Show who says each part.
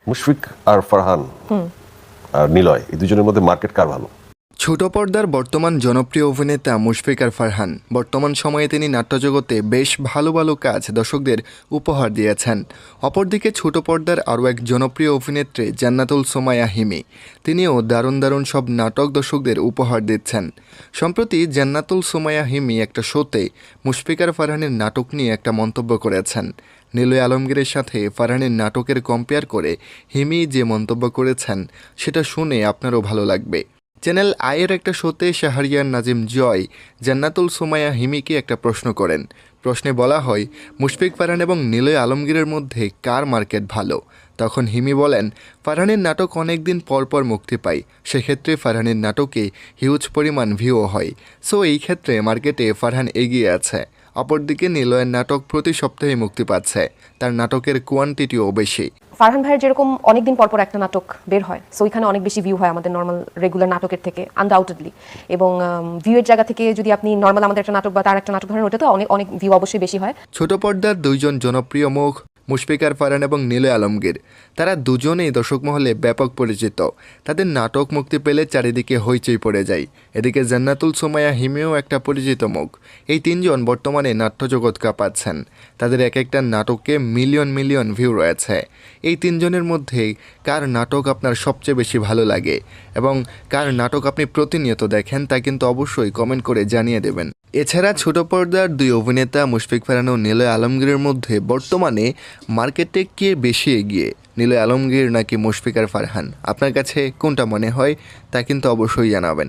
Speaker 1: মুশফিক আর ফারহান আর নিলয়, এই দুজনের মধ্যে মার্কেট কার ভালো?
Speaker 2: ছোট পর্দার বর্তমান জনপ্রিয় অভিনেতা মুশফিক আর ফারহান বর্তমান সময়ে তিনি নাট্যজগতে বেশ ভালো ভালো কাজ দর্শকদের উপহার দিয়েছেন। অপরদিকে ছোট পর্দার আরও এক জনপ্রিয় অভিনেত্রী জান্নাতুল সোমায়া হিমি, তিনিও দারুণ দারুণ সব নাটক দর্শকদের উপহার দিচ্ছেন। সম্প্রতি জান্নাতুল সোমায়া হিমি একটা শোতে মুশফিক আর ফারহানের নাটক নিয়ে একটা মন্তব্য করেছেন। নিলয় আলমগীরের সাথে ফারহানের নাটকের কম্পেয়ার করে হিমি যে মন্তব্য করেছেন সেটা শুনে আপনারও ভালো লাগবে। চ্যানেল আইয়ের একটা শোতে শাহরিয়ার নাজিম জয় জান্নাতুল সোমায়া হিমিকে একটা প্রশ্ন করেন। প্রশ্নে বলা হয়, মুশফিক ফারহান এবং নিলয় আলমগীরের মধ্যে কার মার্কেট ভালো? তখন হিমি বলেন, ফারহানের নাটক অনেক দিন পর পর মুক্তি পায়, সেক্ষেত্রে ফারহানের নাটকে হিউজ পরিমাণ ভিউও হয়। সো এই ক্ষেত্রে মার্কেটে ফারহান এগিয়ে আছে। অপরদিকে নিলয়ের নাটক প্রতি সপ্তাহে মুক্তি পাচ্ছে, তার নাটকের কোয়ান্টিটিও বেশি।
Speaker 3: ফারহান ভাইয়ের যেরকম অনেকদিন পর পর একটা নাটক বের হয়, সো ওইখানে অনেক বেশি ভিউ হয় আমাদের নর্মাল রেগুলার নাটকের থেকে আনডাউটেডলি। এবং ভিউয়ের জায়গা থেকে যদি আপনি নর্মাল আমাদের একটা নাটক বা তার একটা নাটক ধরেন, ওটা তো অনেক অনেক ভিউ অবশ্যই বেশি হয়।
Speaker 2: ছোট পর্দার দুইজন জনপ্রিয় মুখ মুশফিক আর ফারহান এবং নিলয় আলমগীর, তারা দুজনেই দর্শক মহলে ব্যাপক পরিচিত। তাদের নাটক মুক্তি পেলে চারিদিকে হইচই পড়ে যায়। এদিকে জান্নাতুল সোমায়া হিমিও একটা পরিচিত মুখ। এই তিনজন বর্তমানে নাট্যজগৎ কাঁপাচ্ছেন। তাদের এক একটা নাটকে মিলিয়ন মিলিয়ন ভিউ রয়েছে। এই তিনজনের মধ্যে কার নাটক আপনার সবচেয়ে বেশি ভালো লাগে এবং কার নাটক আপনি প্রতিনিয়ত দেখেন তা কিন্তু অবশ্যই কমেন্ট করে জানিয়ে দেবেন। এছাড়া ছোট পর্দার দুই অভিনেতা মুশফিক ফারহান ও নিলয় আলমগীরের মধ্যে বর্তমানে মার্কেটে কে বেশি এগিয়ে, নিলয় আলমগীর নাকি মুশফিক আর ফারহান? আপনার কাছে কোনটা মনে হয় তা কিন্তু অবশ্যই জানাবেন।